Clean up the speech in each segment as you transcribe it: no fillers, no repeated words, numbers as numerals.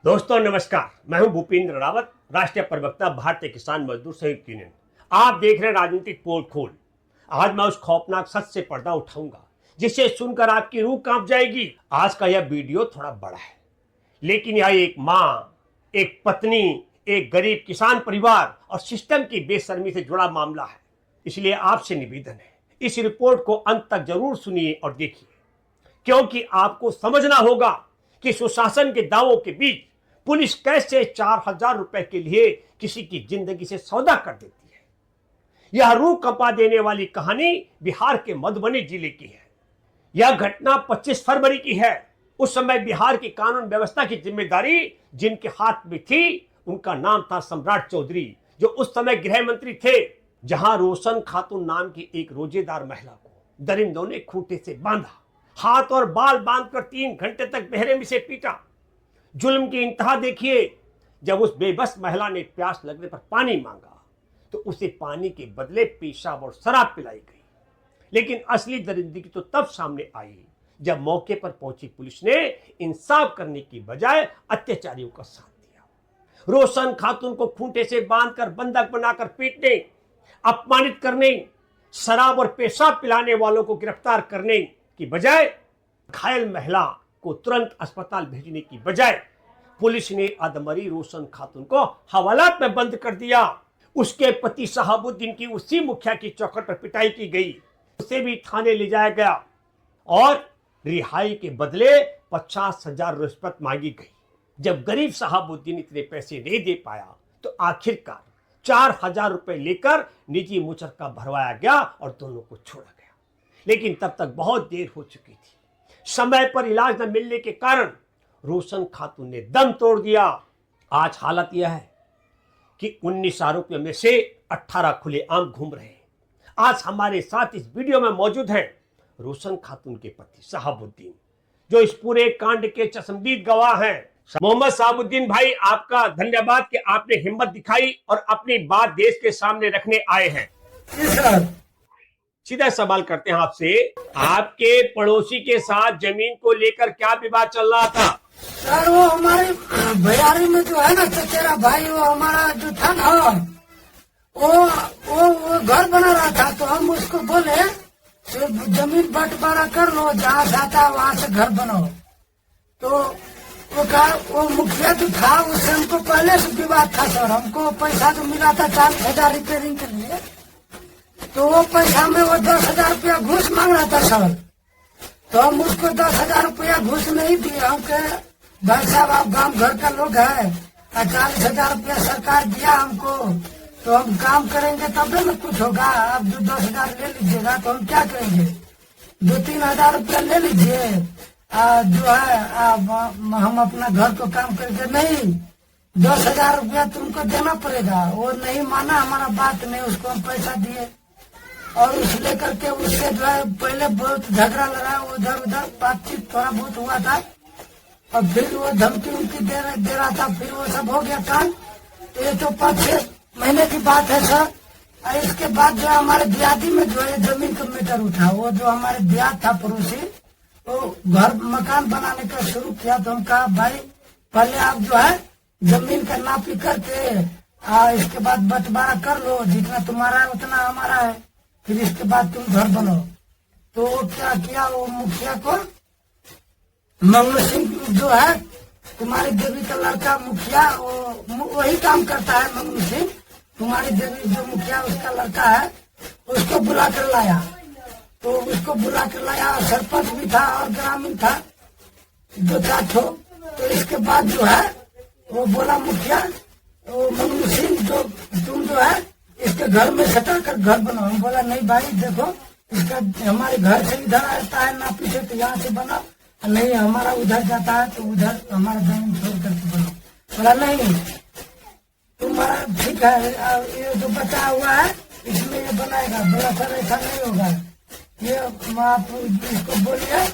दोस्तों नमस्कार, मैं हूं भूपेंद्र रावत, राष्ट्रीय प्रवक्ता भारतीय किसान मजदूर संयुक्त यूनियन। आप देख रहे हैं राजनीतिक पोल खोल। आज मैं उस खौफनाक सच से पर्दा उठाऊंगा जिसे सुनकर आपकी रूह कांप जाएगी। आज का यह वीडियो थोड़ा बड़ा है, लेकिन यह एक माँ, एक पत्नी, एक गरीब किसान परिवार और सिस्टम की बेशर्मी से जुड़ा मामला है। इसलिए आपसे निवेदन है, इस रिपोर्ट को अंत तक जरूर सुनिए और देखिए, क्योंकि आपको समझना होगा कि सुशासन के दावों के बीच पुलिस कैसे 4,000 रुपए के लिए किसी की जिंदगी से सौदा कर देती है। यह रूह कंपा देने वाली कहानी बिहार के मधुबनी जिले की है। यह घटना 25 फरवरी की है। उस समय बिहार की कानून व्यवस्था की जिम्मेदारी जिनके हाथ में थी, उनका नाम था सम्राट चौधरी, जो उस समय गृह मंत्री थे। जहां रोशन खातून नाम की एक रोजेदार महिला को दरिंदों ने खूंटे से बांधा, हाथ और बाल बांधकर 3 घंटे तक बेरहमी से पीटा। जुल्म की इंतहा देखिए। जब उस बेबस महिला ने प्यास लगने पर पानी मांगा तो उसे पानी के बदले पेशाब और शराब पिलाई गई। लेकिन असली दरिंदगी तो तब सामने आई जब मौके पर पहुंची पुलिस ने इंसाफ करने की बजाय अत्याचारियों का साथ दिया। रोशन खातून को खूंटे से बांधकर बंधक बनाकर पीटने, अपमानित करने, शराब और पेशाब पिलाने वालों को गिरफ्तार करने की बजाय, घायल महिला को तुरंत अस्पताल भेजने की बजाय पुलिस ने अधमरी रोशन खातून को हवालात में बंद कर दिया। उसके पति शहाबुद्दीन की उसी मुखिया की चौखट पर पिटाई की गई। उसे भी थाने ले जाया गया और रिहाई के बदले 50,000 रिश्वत मांगी गई। जब गरीब शहाबुद्दीन इतने पैसे नहीं दे पाया तो आखिरकार 4,000 रुपए लेकर निजी मुचलका भरवाया गया और दोनों को छोड़ा गया। लेकिन तब तक बहुत देर हो चुकी थी। समय पर इलाज न मिलने के कारण रोशन खातून ने दम तोड़ दिया। आज हालत यह है कि 19 आरोपियों में से 18 खुलेआम घूम रहे हैं। आज हमारे साथ इस वीडियो में मौजूद हैं रोशन खातून के पति शहाबुद्दीन, जो इस पूरे कांड के चश्मदीद गवाह हैं। मोहम्मद शहाबुद्दीन भाई, आपका धन्यवाद कि आपने हिम्मत दिखाई और अपनी बात देश के सामने रखने आए हैं। सीधा सवाल करते हैं आपसे, आपके पड़ोसी के साथ जमीन को लेकर क्या विवाद चल रहा था? सर वो हमारे भैयारी में जो है ना चचेरा भाई, वो हमारा जो था ना, वो घर बना रहा था। तो हम उसको बोले जमीन बंटवारा कर लो, जहाँ जाता है वहाँ से घर बनाओ। तो वो कहा, वो मुखिया जो था उससे हमको पहले से विवाद था सर। हमको पैसा जो मिला था 4,000 रिपेयरिंग के लिए, तो वो पैसा में वो 10,000 रुपया घूस मांग रहा था सर। तो हम उसको 10,000 रुपया घूस नहीं दिए। हम कहे भाई साहब आप गांव घर का लोग है, 40,000 रुपया सरकार दिया हमको, तो हम काम करेंगे तब न कुछ होगा। आप जो 10,000 ले लीजिएगा तो हम क्या करेंगे, 2-3 हजार रुपया ले लीजिए, जो है हम अपना घर को काम करेंगे। नहीं, 10,000 रुपया तुमको देना पड़ेगा। वो नहीं माना हमारा बात, नहीं उसको हम पैसा दिए। और उस लेकर के उससे जो है पहले बहुत झगड़ा लड़ा, उधर उधर बातचीत थोड़ा बहुत हुआ था, और फिर वो धमकी उमकी दे रहा था। फिर वो सब हो गया काम। तो ये तो 5-6 महीने की बात है सर। और इसके बाद जो हमारे दियादी में जो है जमीन का मैटर उठा। वो जो हमारे दियाद था पड़ोसी, वो घर मकान बनाने का शुरू किया। तो हम कहा भाई पहले आप जो है जमीन का नापी करके इसके बाद बंटवारा कर लो, जितना तुम्हारा है उतना हमारा है, फिर इसके बाद तुम घर बनाओ। तो वो क्या किया, वो मुखिया को मंगलू सिंह जो है तुम्हारी देवी का लड़का मुखिया, वही काम करता है मंगलू सिंह, तुम्हारी देवी जो मुखिया उसका लड़का है, उसको बुला कर लाया। तो उसको बुला कर लाया, सरपंच भी था और ग्रामीण था, 2-4 ठो। तो इसके बाद जो है वो बोला मुखिया, वो मंगलू सिंह जो तुम जो है इसके घर में सटा कर घर बनाओ। हम बोला नहीं भाई देखो, इसका हमारे घर से इधर आता है नापी से, तो यहाँ से बनाओ। नहीं हमारा उधर जाता है तो उधर हमारा जमीन छोड़ करके बनाओ। बोला नहीं तुम्हारा ठीक है, ये जो बचा हुआ है इसमें ये बनाएगा। बोला सर ऐसा नहीं होगा, ये आप इसको बोलिए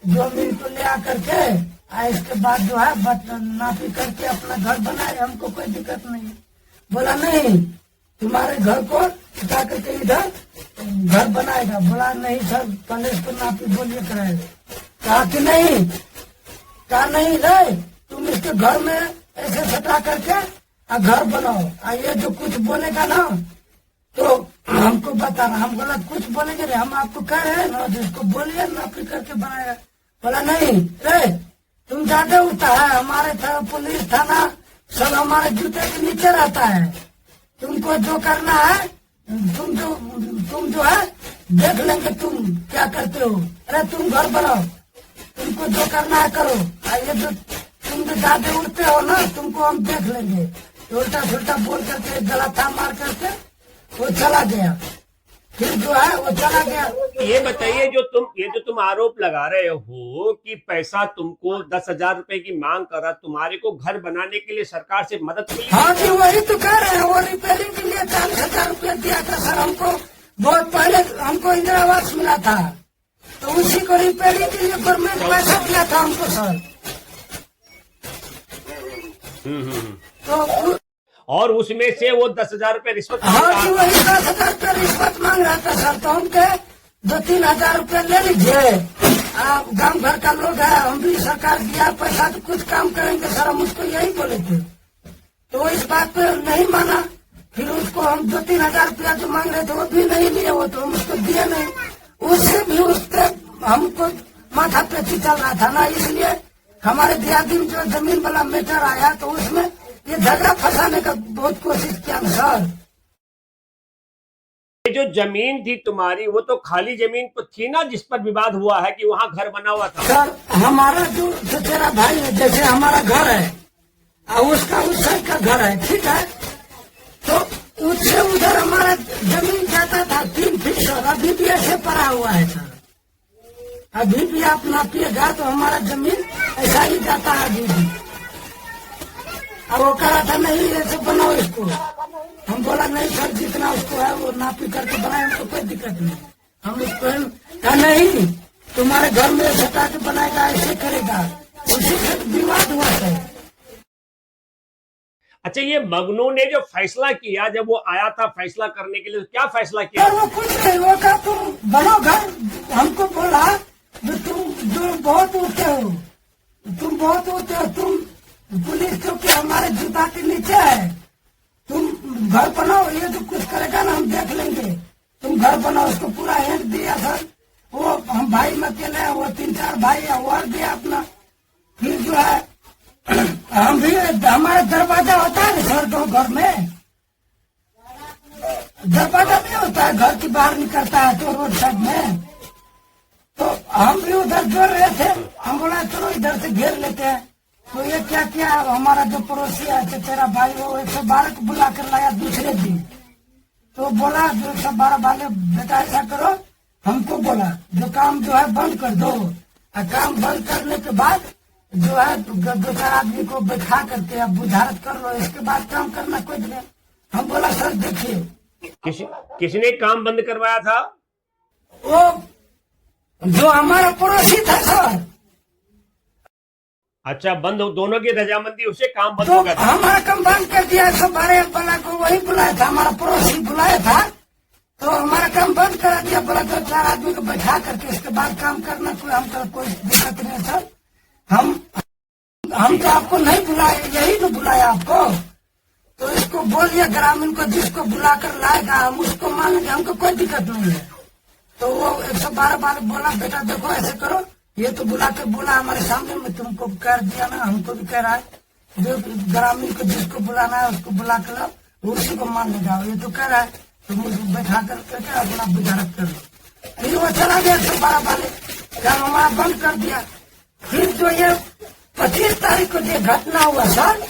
जमीन को ले आकर के, इसके बाद जो है नापी करके अपना घर बनाए, हमको कोई दिक्कत नहीं। बोला नहीं तुम्हारे घर को उठा करके इधर घर बनाएगा। बोला नहीं सर पहले इसको नापी बोलिए कराएगा। कहा कि नहीं, कहा नहीं रे तुम इसके घर में ऐसे सटा करके और घर बनाओ। और ये जो कुछ बोलेगा ना तो हमको बताना। हम बोला कुछ बोलेंगे रे, हम आपको कह रहे हैं ना जिसको बोलिए नौकरी करके बनाएगा। बोला नहीं रे, तुम ज्यादा उठता है, हमारे पुलिस थाना सब हमारे जूते के नीचे रहता है। तुमको जो करना है तुम जो है देख लेंगे तुम क्या करते हो। अरे तुम घर बनाओ, तुमको जो करना है करो। ये जो तुम जो ज्यादा उड़ते हो ना तुमको हम देख लेंगे। उल्टा सुल्टा बोल करके गला था मार करके वो चला गया। फिर जो है वो चला गया। ये बताइए जो तुम आरोप लगा रहे हो कि पैसा तुमको 10,000 रुपए की मांग कर रहा, तुम्हारे को घर बनाने के लिए सरकार से मदद मिली? हाँ जी वही तो कह रहे हैं। वो रिपेयरिंग के लिए 40,000 रुपया दिया था सर हमको। बहुत पहले हमको इंदिरा आवास मिला था तो उसी को रिपेयरिंग के लिए गवर्नमेंट पैसा दिया था हमको सर। तो और उसमें से वो 10,000 रुपए रिश्वत? हाँ जी वही 10,000 रुपया रिश्वत मांग रहा था सर। तो हम कहे 2-3 हजार रुपया ले लीजिए, आप गांव घर का लोग है, हम भी सरकार दिया पैसा तो कुछ काम करेंगे सर, हम उसको यही बोले थे। तो वो इस बात पे नहीं माना। फिर उसको हम 2-3 हजार रुपया जो मांग रहे थे वो भी नहीं लिए, वो तो हम उसको दिए नहीं। उससे भी उस पर हमको माथा पेची चल रहा था ना, इसलिए हमारे दिहाड़ी में जो जमीन वाला मैटर आया तो उसमें ये झगड़ा फंसाने का बहुत कोशिश किया सर। ये जो जमीन थी तुम्हारी वो तो खाली जमीन तो थी ना जिस पर विवाद हुआ है कि वहाँ घर बना हुआ था? सर हमारा जो तेरा भाई है, जैसे हमारा घर है और उसका उस साइड का घर है, ठीक है, तो उससे उधर हमारा जमीन जाता था 3 फीट सर। अभी भी ऐसे पड़ा हुआ है सर। अभी भी आप नापिएगा तो हमारा जमीन ऐसा ही जाता है अभी भी। अब वो कह रहा था नहीं ऐसे बनाओ इसको। हम बोला नहीं सर जितना उसको है वो नापी करके बनाए, हमको कोई दिक्कत नहीं। हम उसको कहा नहीं तुम्हारे घर में सटा के बनाएगा, ऐसे करेगा। उसी से विवाद हुआ था। अच्छा ये मगनू ने जो फैसला किया, जब वो आया था फैसला करने के लिए, तो क्या फैसला किया? वो कुछ नहीं, वो कहा तुम बनो घर। हमको बोला तुम जो बहुत उठते हो, तुम बहुत उठते हो, तुम पुलिस चौकी हमारे जूता के नीचे है, तुम घर बनाओ। ये जो कुछ करेगा ना हम देख लेंगे, तुम घर बनाओ। उसको पूरा हिंट दिया सर। वो हम भाई में अकेले हैं, वो 3-4 भाई है, वो दिया अपना। फिर जो है हम भी हमारा दरवाजा होता है ना सर, तो घर में दरवाजा नहीं होता है, घर के बाहर निकलता है तो रोड साइड में। तो हम भी उधर जोड़ रहे थे, हम बोला चलो इधर से घेर लेते हैं। तो ये क्या किया, हमारा जो पड़ोसी है तेरा भाई वो 112 को बुला कर लाया दूसरे दिन। तो बोला जो 112 वाले बेटा ऐसा करो, हमको बोला जो काम जो है बंद कर दो। और काम बंद करने के बाद जो है 2-4 आदमी को बैठा करके अब बुझारत कर लो, इसके बाद काम करना कोई नहीं। हम बोला सर देखिए किसने काम बंद करवाया था? वो जो हमारा पड़ोसी था सर। अच्छा बंद दोनों की रजामंदी उससे काम बंद तो हो गया था? हमारा काम बंद कर दिया। सब बारे वाला को वही बुलाया था, हमारा पड़ोसी बुलाया था। तो हमारा काम बंद करा दिया। बोला 2-4 आदमी को बैठा करके इसके बाद काम करना, कोई हमको कोई दिक्कत नहीं सर। हम तो आपको नहीं बुलाए, यही तो बुलाया आपको। तो इसको बोलिए ग्रामीण को, जिसको बुला कर लाएगा हम उसको मानेंगे, हमको कोई दिक्कत नहीं है। तो वो 112 वाले बोला बेटा देखो ऐसे करो, ये तो बुला कर बोला हमारे सामने में, तुमको कर दिया ना, हमको भी कह रहा है जो ग्रामीण को जिसको बुलाना है उसको बुला कर लाओ, उसी को मान ले जाओ। ये तो कह रहा है तुम उसको बैठा करके अपना बुझारत कर लो। फिर वो चला गया 112 वाले, क्या हमारा बंद कर दिया। फिर जो ये 25 तारीख को जो घटना हुआ सर,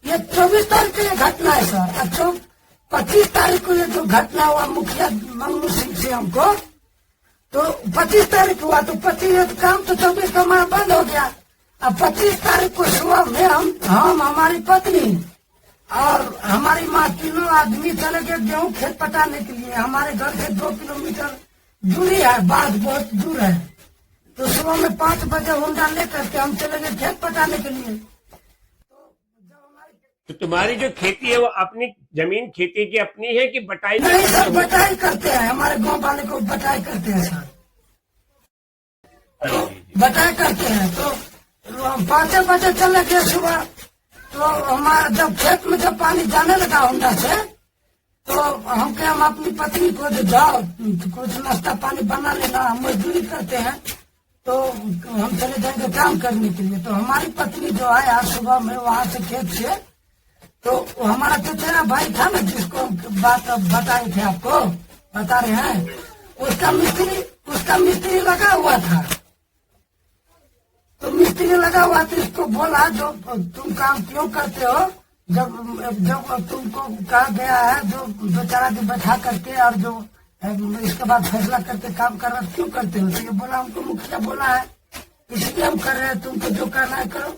ये 24 तारीख को ये घटना है सर। अच्छा 25 तारीख को ये जो घटना हुआ मुखिया मंगलू सिंह से हमको, तो 25 तारीख हुआ तो 25 काम तो 24 को हमारा बंद हो गया। अब 25 तारीख को सुबह में हम हमारी पत्नी और हमारी माँ तीनों आदमी चले गए गेहूँ खेत पटाने के लिए। हमारे घर से 2 किलोमीटर दूरी है, बाढ़ बहुत दूर है। तो सुबह में 5 बजे होंडा लेकर के हम चले गए खेत पटाने के लिए। तो तुम्हारी जो खेती है वो अपनी जमीन खेती की अपनी है कि बटाई? नहीं सर बटाई करते हैं, हमारे गांव वाले को बटाई करते हैं सर। तो बटाई करते हैं। तो हम 5 बजे चले गए सुबह, तो तो हमारा जब खेत में जब पानी जाने लगा होंडा से, तो हम अपनी पत्नी को जाओ कुछ नाश्ता पानी बना लेना, हम मजदूरी करते हैं तो हम चले जाएंगे काम करने के लिए। तो हमारी पत्नी जो है आज सुबह में वहाँ से खेत से, तो हमारा चचेरा भाई था ना जिसको बात बताए थे आपको, बता रहे हैं, उसका मिस्त्री लगा हुआ था। तो मिस्त्री लगा हुआ तो इसको बोला जो तुम काम क्यों करते हो, जब तुमको कहा गया है जो बेचारा जो बैठा करके और जो इसके बाद फैसला करके काम कर रहा क्यों करते हो। तो ये बोला हमको मुखिया बोला है इसलिए हम कर रहे हैं, तुमको जो करना है करो।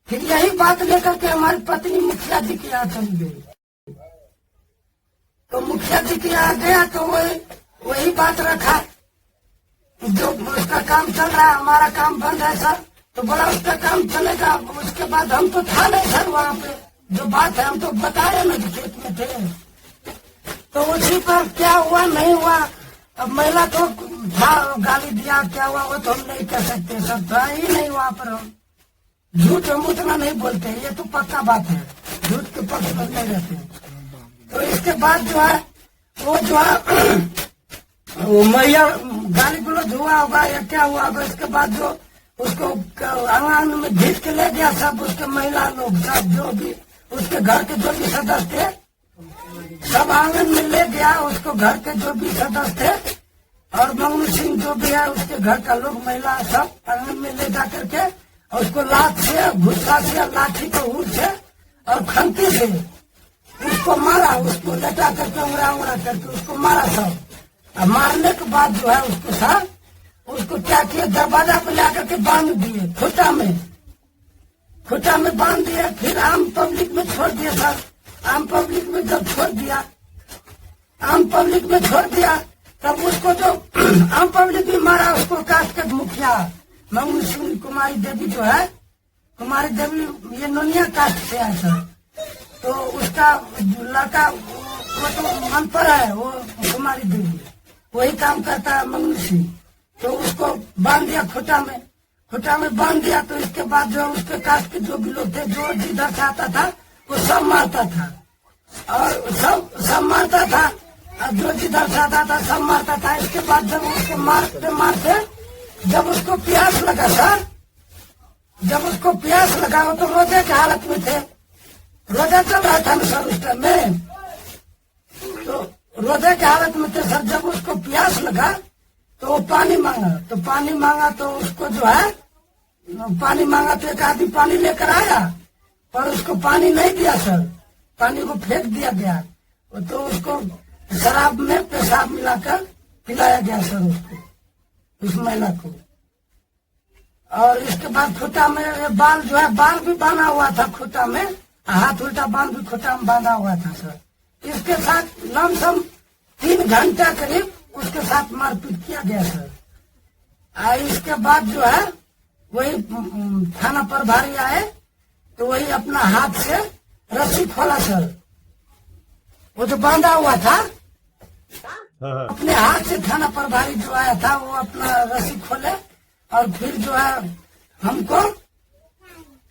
फिर यही बात लेकर के हमारी पत्नी मुखिया जी के यहाँ चली गई। तो मुखिया जी के यहाँ गया तो वही बात रखा, जो उसका काम चल रहा है हमारा काम बंद है सर। तो बोला उसका काम चलेगा। उसके बाद हम तो था नहीं सर वहाँ पे, जो बात है हम तो बता रहे ना खेत में थे। तो उसी पर क्या हुआ नहीं हुआ, अब महिला तो था गाली दिया, क्या हुआ वो तो हम नहीं कह सकते सर, था ही नहीं वहाँ पर। हम झूठ हम उतना नहीं बोलते, ये तो पक्का बात है, झूठ के पक्ष में नहीं रहते। तो इसके बाद जो है वो जो है वो मैया गाली गलौज हुआ होगा या क्या हुआ होगा। इसके बाद जो उसको आंगन में घींच के ले गया सब उसके महिला लोग, सब जो भी उसके घर के जो भी सदस्य थे सब आंगन में ले गया। उसको घर के जो भी सदस्य थे और मंगू सिंह जो भी है उसके घर का लोग महिला सब आंगन में ले जा करके और उसको लात से, घुस्सा से, लाठी को ऊर से और खंती से उसको मारा, उसको लटा करके उंगरा करके उसको मारा सब। और मारने के बाद जो है उसको सर उसको क्या किया, दरवाजा पे ला करके बांध दिए, खुटा में बांध दिए। फिर आम पब्लिक में छोड़ दिया सर। आम पब्लिक में जब छोड़ दिया तब उसको जो आम पब्लिक भी मारा, उसको काट कर मुखिया मंगू सिंह कुमारी देवी जो है, कुमारी देवी ये नोनिया कास्ट से है सर। तो उसका लड़का वो तो अनपढ़ है, वो कुमारी देवी वही काम करता है मंगू सिंह। तो उसको बांध दिया खुटा में बांध दिया। तो इसके बाद जो उसके कास्ट के जो भी लोग थे, जो जिधर से आता था वो सब मारता था और सब मारता था, और जो जिधर से आता था सब मारता था। इसके बाद जब उसको मारते जब उसको प्यास लगा सर, जब उसको प्यास लगा वो तो रोजे की हालत में थे, रोजा चल रहा था ना सर उस टाइम में, तो रोजे की हालत में थे सर। जब उसको प्यास लगा तो वो पानी मांगा तो उसको जो है पानी मांगा तो एक आदमी पानी लेकर आया, पर उसको पानी नहीं दिया सर, पानी को फेंक दिया गया। तो उसको शराब में पेशाब मिलाकर पिलाया गया सर उसको, उस महिला को। और इसके बाद खुटा में बाल जो है, बाल भी बांधा हुआ था खुटा में, हाथ उल्टा बांध भी खुटा में बांधा हुआ था सर। इसके साथ लमसम 3 घंटा करीब उसके साथ मारपीट किया गया सर। और इसके बाद जो है वही थाना प्रभारी आए तो वही अपना हाथ से रस्सी खोला सर, वो जो बांधा हुआ था अपने हाथ से थाना प्रभारी जो आया था वो अपना रस्सी खोले और फिर जो है हमको,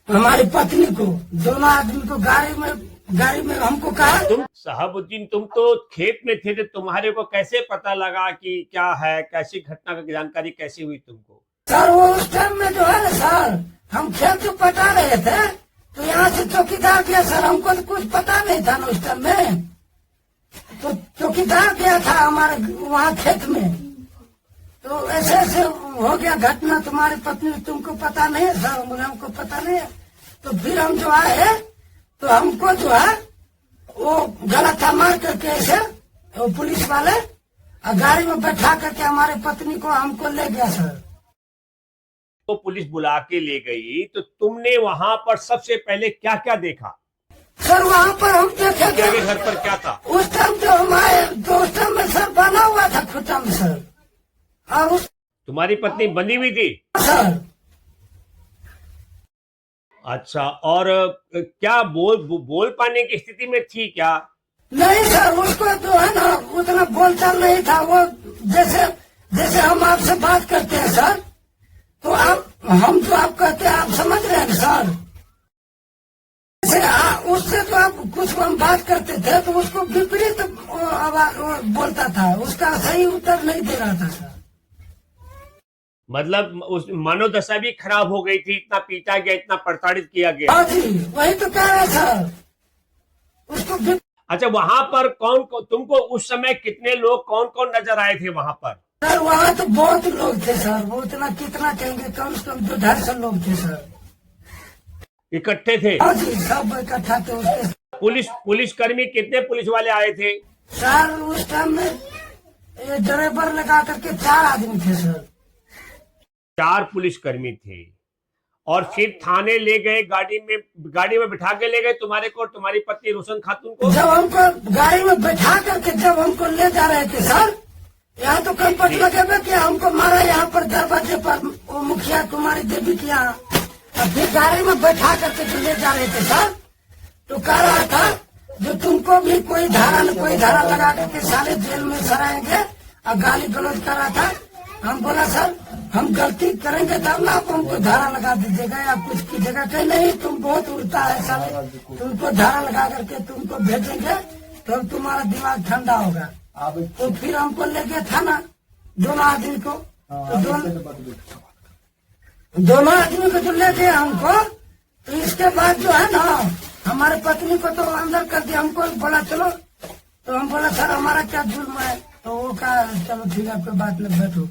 हमारी पत्नी को, दोनों आदमी को गाड़ी में हमको कहा। तुम शहाबुद्दीन तुम तो खेत में थे, तो तुम्हारे को कैसे पता लगा कि क्या है, कैसी घटना की जानकारी कैसी हुई तुमको? सर वो उस टाइम में जो है ना सर, हम खेत को पटा रहे थे तो यहाँ से चौकीदार गया सर, हमको तो कुछ पता नहीं था ना उस टाइम में। तो चौकीदार गया था हमारे वहाँ खेत में, तो ऐसे हो गया घटना, तुम्हारी पत्नी तुमको पता नहीं है सर, मुझे हमको पता नहीं है। तो फिर हम जो आए तो हमको जो है वो गला था मार करके ऐसे वो पुलिस वाले और गाड़ी में बैठा करके हमारे पत्नी को हमको ले गया सर। तो पुलिस बुला के ले गई, तो तुमने वहां पर सबसे पहले क्या क्या देखा सर? वहाँ पर हम देखे तेरे घर पर क्या था उस टाइम, जो हमारे दोस्तों में सर बना हुआ था खुटा में सर, और उस तुम्हारी पत्नी बंधी हुई थी सर। अच्छा, और क्या बोल पाने की स्थिति में थी क्या? नहीं सर, उसको जो है ना उतना बोलचाल नहीं था। वो जैसे हम आपसे बात करते हैं सर, तो हम जो आप कहते हैं आप समझ रहे हैं सर, उससे तो आप कुछ हम बात करते थे तो उसको विपरीत वो बोलता था, उसका सही उत्तर नहीं दे रहा था सर। मतलब उस मनोदशा भी खराब हो गई थी, इतना पीटा गया, इतना प्रताड़ित किया गया। हाँ जी, वही तो कह रहा था उसको। अच्छा, वहां पर तुमको उस समय कितने लोग, कौन कौन नजर आए थे वहां पर? सर वहाँ तो बहुत लोग थे सर, वो इतना कितना कहेंगे, कम से कम 250 लोग थे सर, इकट्ठे थे। हाँ जी, सब इकट्ठा थे उसके। पुलिस कर्मी कितने पुलिस वाले आए थे? सर उस टाइम में ये ड्राइवर लगा करके 4 आदमी थे सर। 4 पुलिस कर्मी थे और फिर थाने ले गए, गाड़ी में बिठा के ले गए तुम्हारे को और तुम्हारी पत्नी रोशन खातून को। जब हमको गाड़ी में बैठा करके जब हमको ले जा रहे थे सर, यहाँ तो कंपट लगे कि हमको मारा यहाँ पर दरवाजे पर, वो मुखिया कुमारी देवी के यहाँ। और फिर गाड़ी में बैठा करके जो ले जा रहे थे सर, तो कह रहा था जो तुमको भी कोई धारा न कोई धारा लगा करके साले जेल में सराएंगे, और गाली गलौज कर रहा था। हम बोला सर हम गलती करेंगे तब ना आप हमको धारा लगा दीजिएगा या कुछ कीजिएगा। कहीं नहीं, तुम बहुत उड़ता है साले, तुमको धारा लगा करके तुमको भेजेंगे तो तुम्हारा दिमाग ठंडा होगा। तो फिर हमको ले गया थाना, दोनों आदमी को। तो दोनों आदमी को जो ले गए हमको, तो इसके बाद जो है ना हमारे पत्नी को तो अंदर कर दिया। हमको बोला चलो, तो हम बोला सर हमारा क्या जुर्म है, तो वो कहा चलो ठीक है कोई बात नहीं बैठो।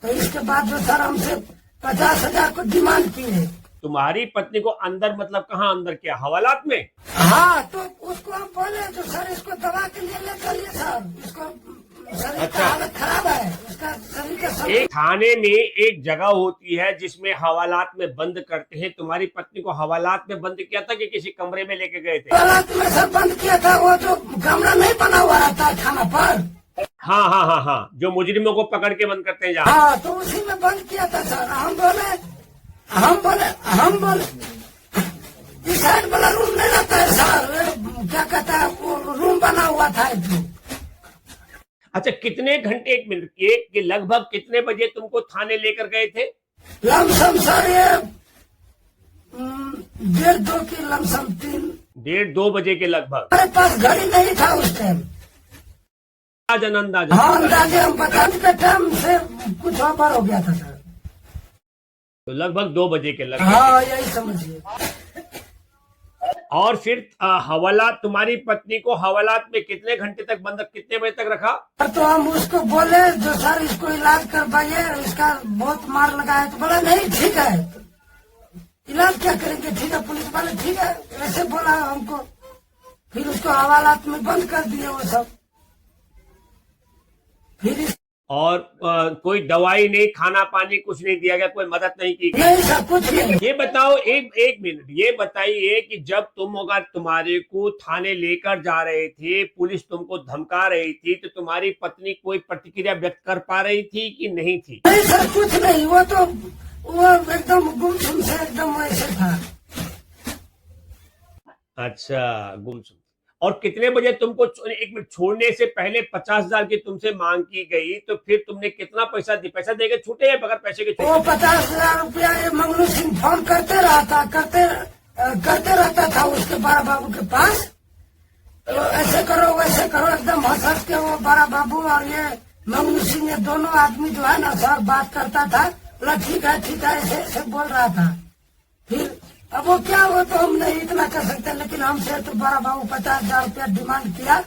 तो इसके बाद जो सर हमसे 50,000 को डिमांड किए। तुम्हारी पत्नी को अंदर मतलब कहाँ अंदर किया? हवालात में? हाँ, तो उसको हम बोले तो सर इसको दवा के लिए ले चलिए सर, इसको शरीर का हालत खराब है, इसका शरीर का सब। एक थाने में एक जगह होती है जिसमें हवालात में बंद करते हैं। तुम्हारी पत्नी को हवालात में बंद किया था कि किसी कमरे में लेके गए थे? हवालात में सर बंद किया था, वो जो कमरा नहीं बना हुआ रहता थाना पर। हाँ हाँ हाँ हाँ, जो मुजरिमों को पकड़ के बंद करते हैं जहाँ। हाँ, तो उसी में बंद किया था सर। हम बोले इस साइड वाला रूम नहीं रहता है सर, क्या कहता है वो रूम बना हुआ था एक। अच्छा, कितने घंटे, एक मिनट, ये लगभग कितने बजे तुमको थाने लेकर गए थे? लमसम सर ये 1:30 की लमसम 3, 1:30-2 बजे के लगभग। हमारे पास घड़ी नहीं था उस टाइम। अंदाजा हाँ, अंदाजे हम बताने के टाइम से कुछ ऊपर हो गया था सर। तो लगभग 2 बजे के लगभग। हाँ, यही समझिए। और फिर हवालात, तुम्हारी पत्नी को हवालात में कितने घंटे तक बंद, कितने बजे तक रखा? तो हम उसको बोले जो सर इसको इलाज करवाइए, इसका बहुत मार लगा है। तो बोला नहीं ठीक है, इलाज क्या करेंगे, ठीक है पुलिस वाले ठीक है, ऐसे बोला हमको। फिर उसको हवालात में बंद कर दिए वो सब। फिर और कोई दवाई नहीं, खाना पानी कुछ नहीं दिया गया, कोई मदद नहीं की गई? नहीं सर, कुछ नहीं। ये बताओ, एक मिनट, ये बताइए कि जब तुम अगर तुम्हारे को थाने लेकर जा रहे थे, पुलिस तुमको धमका रही थी, तो तुम्हारी पत्नी कोई प्रतिक्रिया व्यक्त कर पा रही थी कि नहीं थी? नहीं सर, कुछ नहीं, वो तो वो एकदम गुमसुम से एकदम वैसे था। अच्छा, गुमसुम। और कितने बजे तुमको, एक मिनट, छोड़ने से पहले 50,000 की तुमसे मांग की गई, तो फिर तुमने कितना पैसा देके छूटे या बगैर पैसे के छूटे? वो 50,000 रुपया ये मंगलू सिंह फोन करते रहता था उसके बड़ा बाबू के पास। तो ऐसे करो वैसे करो, एकदम हंस के वो बड़ा बाबू और ये मंगलू सिंह, ये दोनों आदमी जो है ना सर बात करता था। बोला ठीक है ऐसे बोल रहा था। फिर अब वो क्या, वो तो हम नहीं इतना कर सकते, लेकिन हमसे तो बड़ा बाबू 50,000 रुपया डिमांड किया।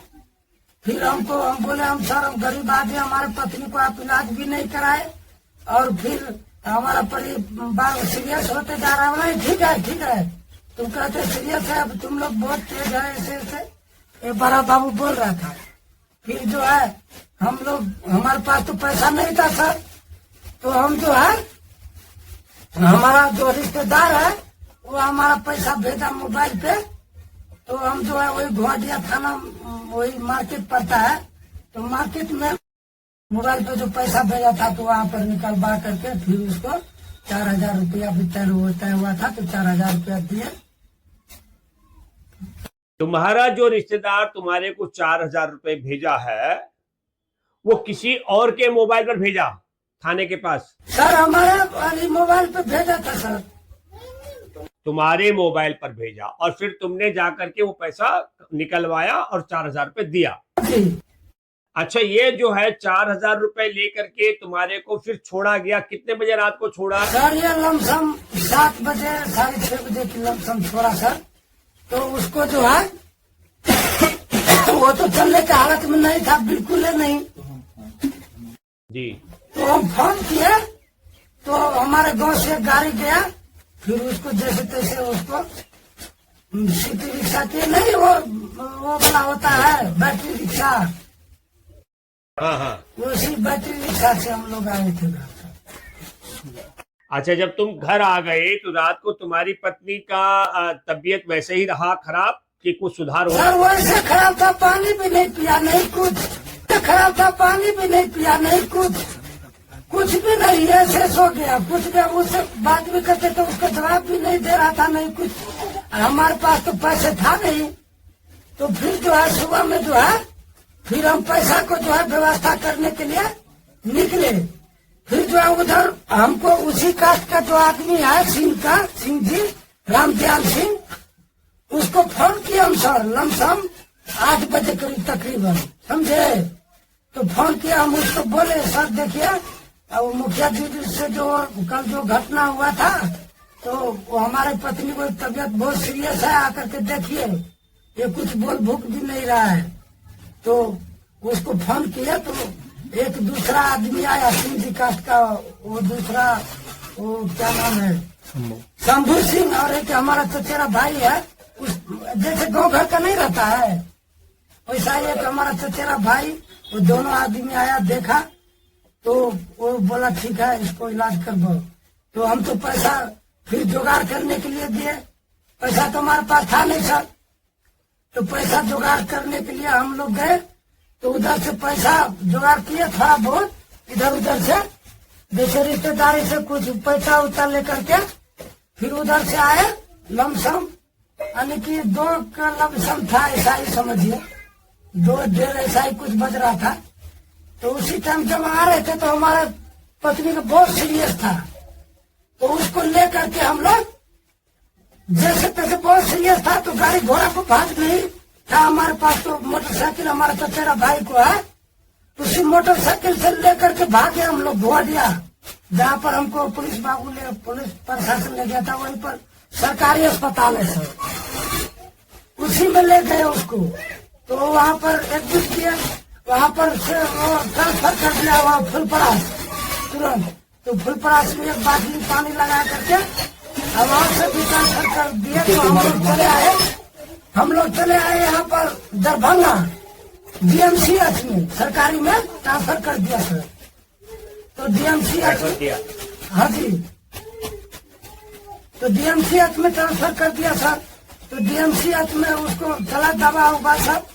फिर हम बोले हम सर हम गरीब आदमी, हमारे पत्नी को आप इलाज भी नहीं कराए, और फिर हमारा परिवार सीरियस होते जा रहा है। ठीक है तुम कहते सीरियस है, अब तुम लोग बहुत तेज है, ऐसे ये बड़ा बाबू बोल रहा था। फिर जो है हम लोग, हमारे पास तो पैसा नहीं था सर, तो हम जो है हमारा जो रिश्तेदार है वो हमारा पैसा भेजा मोबाइल पे। तो हम जो है वही घोड़िया थाना, वही मार्केट पड़ता है, तो मार्केट में मोबाइल पे जो पैसा भेजा था तो वहाँ पर निकलवा करके फिर उसको 4,000 रुपया भी तय हुआ था, तो 4,000 रुपया दिए। तुम्हारा जो रिश्तेदार तुम्हारे को 4,000 रुपए भेजा है, वो किसी और के मोबाइल पर भेजा थाने के पास? सर हमारे मोबाइल पे भेजा था सर। तुम्हारे मोबाइल पर भेजा और फिर तुमने जाकर के वो पैसा निकलवाया और 4,000 रुपए दिया। जी अच्छा, ये जो है 4,000 रुपए लेकर के तुम्हारे को फिर छोड़ा गया, कितने बजे रात को छोड़ा? सर ये लमसम 7 बजे 6:30 बजे की लमसम छोड़ा सर। तो उसको जो है वो तो चलने की हालत में नहीं था, बिल्कुल ही नहीं। जी। तो हम फोन किए तो हमारे गांव से गाड़ी गया, फिर उसको जैसे तैसे उसको सिटी रिक्शा के नहीं वो वाला होता है बैटरी रिक्शा, हाँ हाँ। उसी बैटरी रिक्शा से हम लोग आए थे घर से। अच्छा, जब तुम घर आ गए तो रात को तुम्हारी पत्नी का तबीयत वैसे ही रहा खराब कि कुछ सुधार हुआ? सर वैसे खराब था, पानी भी नहीं पिया, नहीं कुछ खराब था, पानी भी नहीं पिया, नहीं कुछ भी नहीं, ऐसे सो गया। कुछ भी उससे बात भी करते तो उसका जवाब भी नहीं दे रहा था, नहीं कुछ। हमारे पास तो पैसे था नहीं। तो फिर जो है सुबह में जो है फिर हम पैसा को जो है व्यवस्था करने के लिए निकले। फिर जो है उधर हमको उसी कास्ट का जो आदमी है सिंह जी रामदयाल सिंह, उसको फोन किया हम सर लमसम 8 बजे करीब तकरीबन, समझे। तो फोन किया, हम उसको बोले सर देखिए अब मुखिया जी से जो कल जो घटना हुआ था तो वो हमारे पत्नी को तबीयत बहुत सीरियस है, आकर के देखिए, ये कुछ बोल भूक भी नहीं रहा है। तो उसको फोन किया तो एक दूसरा आदमी आया सिंह जी कास्ट का, वो दूसरा वो क्या नाम है शंभू सिंह, और एक हमारा चचेरा भाई है, उस जैसे गाँव घर का नहीं रहता है वैसा एक हमारा चचेरा भाई, वो दोनों आदमी आया देखा तो वो बोला ठीक है इसको इलाज कर दो। तो हम तो पैसा फिर जुगाड़ करने के लिए दिए, पैसा तो हमारे पास था नहीं सर। तो पैसा जुगाड़ करने के लिए हम लोग गए तो उधर से पैसा जुगाड़ किए थोड़ा बहुत इधर उधर से, जैसे रिश्तेदारी से कुछ पैसा उतर लेकर के फिर उधर से आए लमसम, यानी कि 2 का लमसम था, ऐसा ही समझिए 2-1.5 ऐसा ही कुछ बज रहा था। तो उसी टाइम जब आ रहे थे तो हमारे पत्नी का बहुत सीरियस था, तो उसको लेकर के हम लोग जैसे तैसे बहुत सीरियस था तो गाड़ी घोड़ा को भाग नहीं था हमारे पास, तो मोटरसाइकिल हमारा चचेरा भाई को है, तो उसी मोटरसाइकिल से लेकर के भागे हम लोग धोडिया, जहाँ पर हमको पुलिस बाबू ने पुलिस प्रशासन ले गया था, वहीं पर सरकारी अस्पताल है सर, उसी में ले गए उसको। तो वहाँ पर एडमिट किया, वहाँ पर ट्रांसफर कर दिया वहाँ फुलपरास तुरंत। तो फुलपरास में एक बाटली पानी लगा करके अब वहाँ से भी ट्रांसफर कर दिए। तो हम लोग चले आए यहाँ पर दरभंगा DMCH में, सरकारी में ट्रांसफर कर दिया सर। तो DMCH, हाँ जी, तो DMCH में ट्रांसफर कर दिया सर। तो DMCH में उसको चला दवा हुआ सब,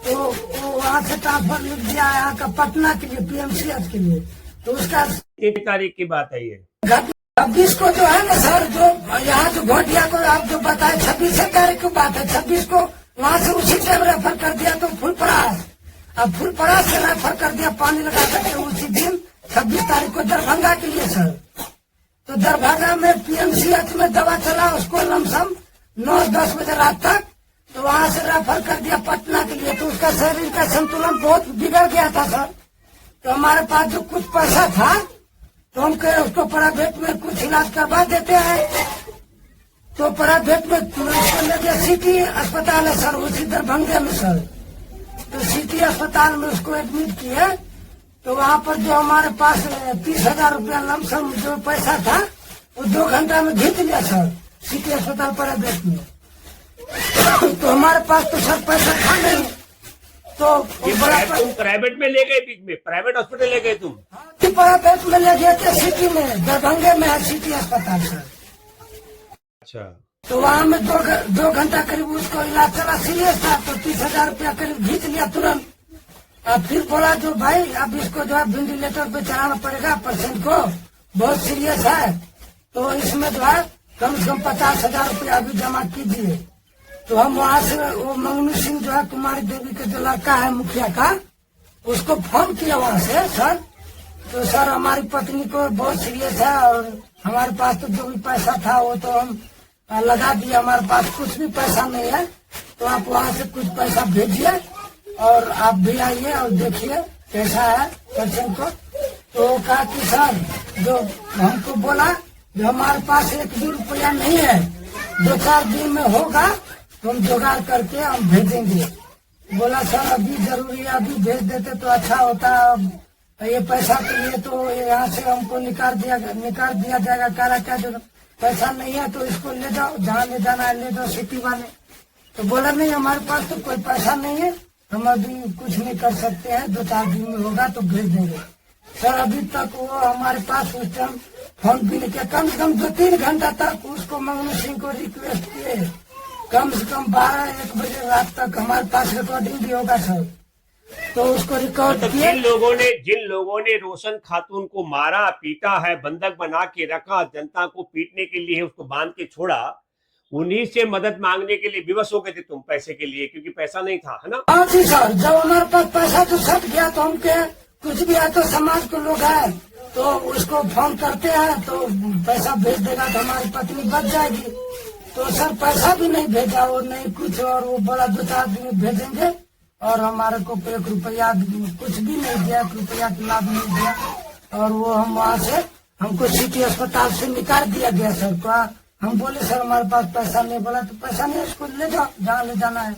तो वहाँ से ट्रांसफर लिख दिया यहाँ का पटना के लिए PMCH के लिए। तो उसका 3 तारीख की बात है ये। 26 को जो है ना सर, जो यहाँ जो घोटिया को आप जो बताए 26 तारीख की बात है, 26 को वहाँ से उसी टाइम रेफर कर दिया। तो फुलपरास, अब फुलपरास से रेफर कर दिया पानी लगा करके उसी दिन 26 तारीख को दरभंगा के लिए सर। तो दरभंगा में PMCH में दवा चला उसको लमसम 9-10 बजे रात तक, तो वहाँ से रेफर कर दिया पटना के लिए। तो उसका शरीर का संतुलन बहुत बिगड़ गया था सर। तो हमारे पास जो कुछ पैसा था तो हम कहे उसको प्राइवेट में कुछ इलाज करवा देते हैं। तो प्राइवेट में उसको ले गया सिटी अस्पताल है सर, उसी दरभंगे में सर। तो सिटी अस्पताल में उसको एडमिट किए। तो वहाँ पर जो हमारे पास 30,000 रुपया लमसम जो पैसा था वो 2 घंटा में खींच लिया सर, सिटी अस्पताल प्राइवेट में। तो हमारे पास तो सर पैसा था नहीं। तो तुम प्राइवेट में ले गए, बीच में प्राइवेट हॉस्पिटल ले गए तुम? प्राइवेट में ले गए थे सिटी में, दरभंगे में है सिटी अस्पताल सर। अच्छा। तो वहाँ में 2 घंटा करीब उसको इलाज चला, सीरियस था। तो 30,000 रुपया करीब खींच लिया तुरंत। अब फिर बोला जो भाई अब इसको जो है वेंटिलेटर पे चढ़ाना पड़ेगा, पेशेंट को बहुत सीरियस है, तो इसमें जो है कम से कम 50,000 रुपया अभी जमा कीजिए। तो हम वहाँ से वो मंगनी सिंह जो है कुमारी देवी का जो लड़का है मुखिया का, उसको फोन किया वहाँ से सर। तो सर हमारी पत्नी को बहुत सीरियस है और हमारे पास तो जो भी पैसा था वो तो हम लगा दिया, हमारे पास कुछ भी पैसा नहीं है, तो आप वहाँ से कुछ पैसा भेजिए और आप भी आइए और देखिए कैसा है पेशेंट को। तो वो कहा कि सर, जो हमको बोला जो हमारे पास 1 रुपया नहीं है, 2-4 दिन में होगा तो हम जुगाड़ करके हम भेजेंगे। बोला सर अभी जरूरी है, अभी भेज देते तो अच्छा होता। ये पैसा के लिए तो यहाँ से हमको निकाल दिया जाएगा। कह रहा क्या जो पैसा नहीं है तो इसको ले जाओ, जहाँ ले जाना है ले जाओ सिटी वाले। तो बोला नहीं हमारे पास तो कोई पैसा नहीं है, हम अभी कुछ नहीं कर सकते हैं, 2-4 दिन में होगा तो भेज देंगे। सर अभी तक वो हमारे पास उस टाइम फोन भी नहीं किया, कम से कम 2-3 घंटा तक उसको मंगनू सिंह को रिक्वेस्ट किए, कम से कम 12-1 बजे रात तक हमारे पास रिकॉर्डिंग भी होगा सर। तो उसको रिकॉर्ड किए। जिन लोगों ने रोशन खातून को मारा पीटा है, बंधक बना के रखा, जनता को पीटने के लिए उसको बांध के छोड़ा, उन्हीं से मदद मांगने के लिए विवश हो गए थे तुम पैसे के लिए, क्योंकि पैसा नहीं था, है ना? हाँ जी सर, जब हमारे पास पैसा तो सट गया तो हम क्या, कुछ भी है तो समाज के लोग है तो उसको फोन करते हैं तो पैसा भेज देगा तो हमारी पत्नी बच जाएगी। तो सर पैसा भी नहीं भेजा वो, नहीं कुछ, और वो बड़ा 2-4 दिन भेजेंगे और हमारे को 1 रुपया कुछ भी नहीं दिया, 1 रुपया की लाभ नहीं दिया। और वो हम वहाँ से हमको सिटी अस्पताल से निकाल दिया गया सर। तो हम बोले सर हमारे पास पैसा नहीं, बोला तो पैसा नहीं, उसको ले जाओ जहाँ ले जाना है।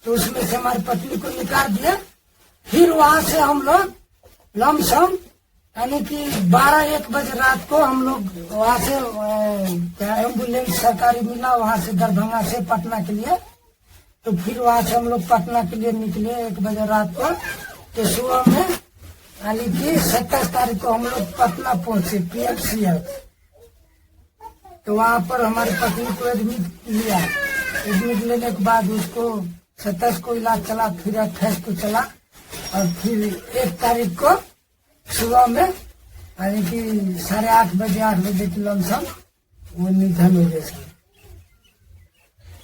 तो उसमें से हमारी पत्नी को निकाल दिया। फिर वहाँ से हम लोग लमसम यानी कि 12-1 बजे रात को हम लोग वहाँ से एम्बुलेंस सरकारी मिला वहाँ से दरभंगा से पटना के लिए। तो फिर वहाँ से हम लोग पटना के लिए निकले 1 बजे रात को। तो सुबह में यानी कि 27 तारीख को हम लोग पटना पहुंचे PMCH। तो वहाँ पर हमारी पत्नी को एडमिट लिया। एडमिट लेने के बाद उसको 27 को इलाज चला, फिर 28 को चला और फिर 1 तारीख को सुबह में यानी कि 8:30 बजे 8 बजे की लमसम वो निधन हो गए।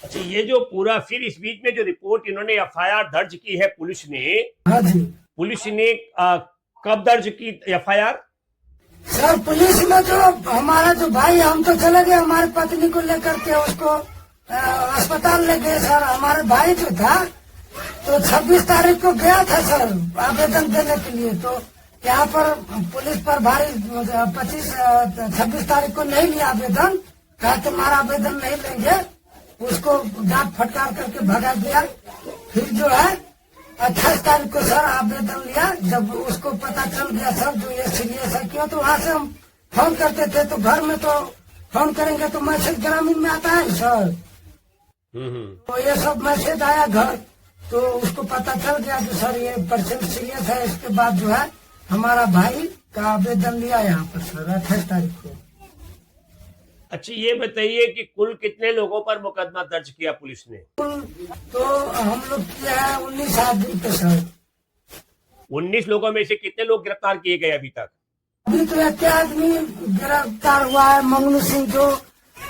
अच्छा, ये जो पूरा फिर इस बीच में जो रिपोर्ट इन्होंने FIR दर्ज की है पुलिस ने, हाँ जी पुलिस ने कब दर्ज की FIR? सर पुलिस में जो हमारा जो भाई, हम तो चले गए हमारे पत्नी को लेकर के उसको अस्पताल ले गए सर। हमारे भाई जो था तो 26 तारीख को गया था सर आवेदन देने के लिए। तो यहाँ पर पुलिस पर भारी 26 तारीख को नहीं लिया आवेदन, कहा तुम्हारा आवेदन नहीं लेंगे, उसको डांट फटकार करके भगा दिया। फिर जो है 28 तारीख को सर आवेदन लिया। जब उसको पता चल गया सर जो ये सीरियस है, क्यों तो वहाँ से हम फोन करते थे तो घर में तो फोन करेंगे तो मैसेज ग्रामीण में आता है सर। तो ये सब मैसेज आया घर, तो उसको पता चल गया कि सर ये पेशेंट सीरियस है। इसके बाद जो है हमारा भाई का आवेदन लिया यहाँ पर सर 28 तारीख को। अच्छा, ये बताइए कि कुल कितने लोगों पर मुकदमा दर्ज किया पुलिस ने? तो हम लोग किया है 19 आदमी पे सर। 19 लोगों में से कितने लोग गिरफ्तार किए गए अभी तक? अभी तो 1 आदमी गिरफ्तार हुआ है, मंगनू सिंह जो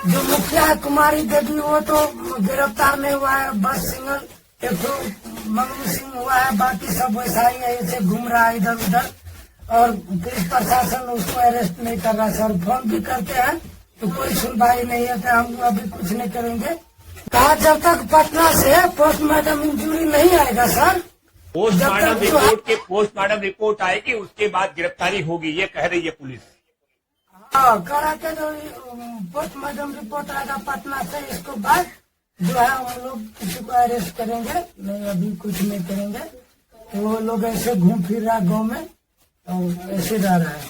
मुखिया है, कुमारी देवी, वो तो गिरफ्तार नहीं हुआ है, बस सिंगल एक तो मंगनू सिंह हुआ है, बाकी सब वैसा ही है, ऐसे घूम रहा है इधर उधर। और पुलिस प्रशासन उसको अरेस्ट नहीं कर रहा सर। फोन भी करते हैं तो कोई सुनवाई नहीं है, तो हम अभी कुछ नहीं करेंगे। कहा जब तक पटना से पोस्टमार्टम इंजरी नहीं आएगा सर, पोस्टमार्टम रिपोर्ट आएगी उसके बाद गिरफ्तारी होगी, ये कह रही है पुलिस। हाँ, करा के जो पोस्टमार्टम रिपोर्ट आएगा पटना से, इसको बाद जो है हम लोग किसी को अरेस्ट करेंगे, नहीं अभी कुछ नहीं करेंगे। तो वो लोग ऐसे घूम फिर रहा गाँव में और ऐसे रह रहा है।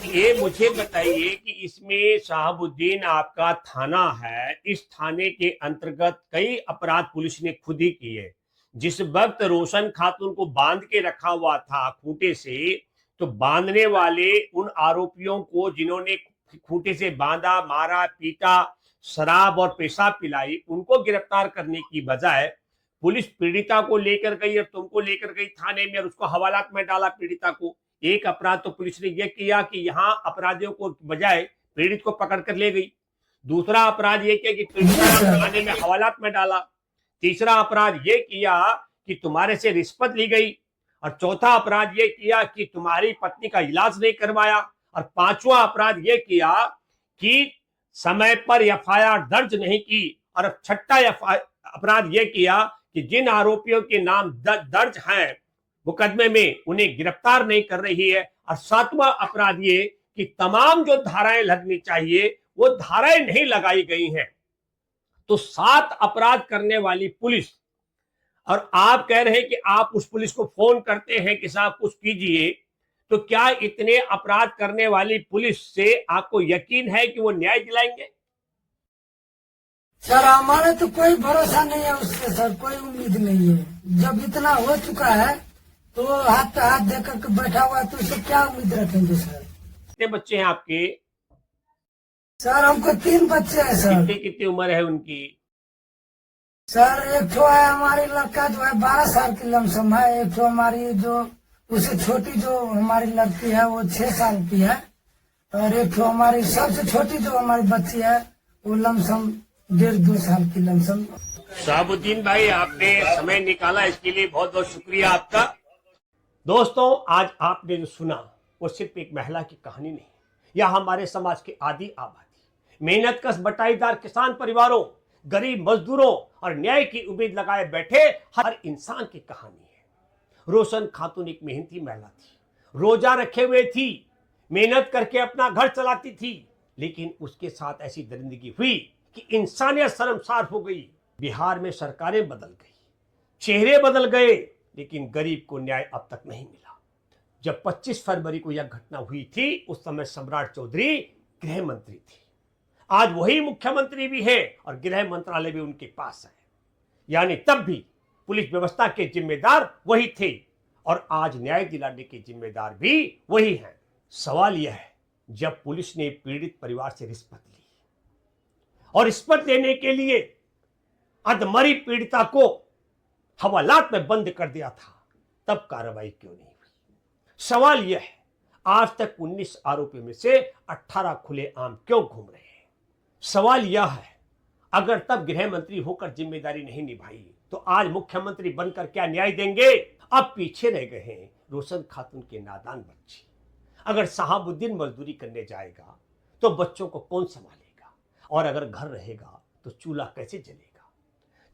ये मुझे बताइए कि इसमें शहाबुद्दीन आपका थाना है, इस थाने के अंतर्गत कई अपराध पुलिस ने खुद ही किए। जिस वक्त रोशन खातून को बांध के रखा हुआ था खूंटे से, तो बांधने वाले उन आरोपियों को जिन्होंने खूंटे से बांधा, मारा, पीटा, शराब और पेशाब पिलाई, उनको गिरफ्तार करने की बजाय पुलिस पीड़िता को लेकर गई और तुमको लेकर गई थाने में और उसको हवालात में डाला पीड़िता को। एक अपराध तो पुलिस ने यह किया कि यहाँ अपराधियों को बजाय पीड़ित को पकड़ कर ले गई। दूसरा अपराध यह किया कि पीड़िता को थाने में हवालात में डाला। तीसरा अपराध यह किया कि तुम्हारे से रिश्वत ली गई। और चौथा अपराध यह किया कि तुम्हारी पत्नी का इलाज नहीं करवाया। और पांचवा अपराध यह किया कि समय पर एफआईआर दर्ज नहीं की और अब छठा अपराध यह किया कि जिन आरोपियों के नाम दर्ज हैं मुकदमे में उन्हें गिरफ्तार नहीं कर रही है। और सातवां अपराध ये कि तमाम जो धाराएं लगनी चाहिए वो धाराएं नहीं लगाई गई हैं। तो 7 अपराध करने वाली पुलिस, और आप कह रहे हैं कि आप उस पुलिस को फोन करते हैं कि साहब कुछ कीजिए, तो क्या इतने अपराध करने वाली पुलिस से आपको यकीन है कि वो न्याय दिलाएंगे? सर हमारे तो कोई भरोसा नहीं है उससे सर, कोई उम्मीद नहीं है। जब इतना हो चुका है तो हाथ पे हाथ दे करके बैठा हुआ है, तो उससे क्या उम्मीद रखेंगे सर? कितने बच्चे हैं आपके? सर हमको 3 बच्चे हैं सर। कितनी कितनी उम्र है उनकी? सर एक तो है हमारी लड़का जो है 12 साल की लमसम है, एक तो हमारी जो उससे छोटी जो हमारी लड़की है वो 6 साल की है, और एक तो हमारी सबसे छोटी जो हमारी बच्ची है वो लमसम 1.5-2 साल की लमसम। शहाबुद्दीन भाई, आपने समय निकाला, इसके लिए बहुत बहुत शुक्रिया आपका। दोस्तों, आज आपने जो सुना वो सिर्फ एक महिला की कहानी नहीं, यह हमारे समाज की आधी आबादी, मेहनतकश बटाईदार किसान परिवारों, गरीब मजदूरों और न्याय की उम्मीद लगाए बैठे हर इंसान की कहानी है। रोशन खातून एक मेहनती महिला थी, रोजा रखे हुए थी, मेहनत करके अपना घर चलाती थी, लेकिन उसके साथ ऐसी दरिंदगी हुई कि इंसानियत शर्मसार हो गई। बिहार में सरकारें बदल गई, चेहरे बदल गए, लेकिन गरीब को न्याय अब तक नहीं मिला। जब 25 फरवरी को यह घटना हुई थी उस समय सम्राट चौधरी गृह मंत्री थे। आज वही मुख्यमंत्री भी है और गृह मंत्रालय भी उनके पास है, यानी तब भी पुलिस व्यवस्था के जिम्मेदार वही थे और आज न्याय दिलाने के जिम्मेदार भी वही हैं। सवाल यह है, जब पुलिस ने पीड़ित परिवार से रिश्वत ली और रिश्वत लेने के लिए अधमरी पीड़िता को हवालात में बंद कर दिया था, तब कार्रवाई क्यों नहीं हुई? सवाल यह है, आज तक 19 आरोपियों में से 18 खुलेआम क्यों घूम रहे हैं? सवाल यह है, अगर तब गृह मंत्री होकर जिम्मेदारी नहीं निभाई तो आज मुख्यमंत्री बनकर क्या न्याय देंगे? अब पीछे रह गए हैं रोशन खातून के नादान बच्चे। अगर शहाबुद्दीन मजदूरी करने जाएगा तो बच्चों को कौन संभालेगा, और अगर घर रहेगा तो चूल्हा कैसे जलेगा?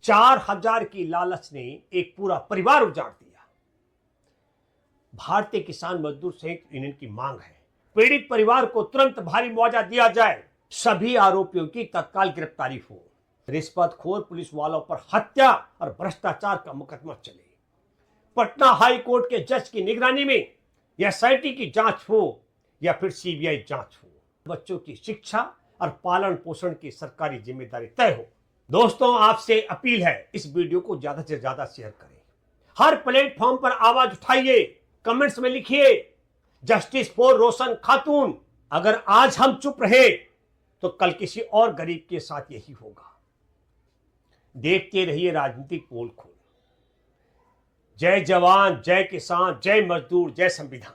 4000 की लालच ने एक पूरा परिवार उजाड़ दिया। भारतीय किसान मजदूर संयुक्त यूनियन की मांग है, पीड़ित परिवार को तुरंत भारी मुआवजा दिया जाए, सभी आरोपियों की तत्काल गिरफ्तारी हो, रिश्वतखोर पुलिस वालों पर हत्या और भ्रष्टाचार का मुकदमा चले, पटना हाई कोर्ट के जज की निगरानी में या एसआईटी की जांच हो या फिर सीबीआई जांच हो, बच्चों की शिक्षा और पालन पोषण की सरकारी जिम्मेदारी तय हो। दोस्तों, आपसे अपील है, इस वीडियो को ज्यादा से ज्यादा शेयर करें, हर प्लेटफॉर्म पर आवाज उठाइए, कमेंट्स में लिखिए जस्टिस फॉर रोशन खातून। अगर आज हम चुप रहे तो कल किसी और गरीब के साथ यही होगा। देखते रहिए राजनीतिक पोल खोल। जय जवान, जय किसान, जय मजदूर, जय संविधान।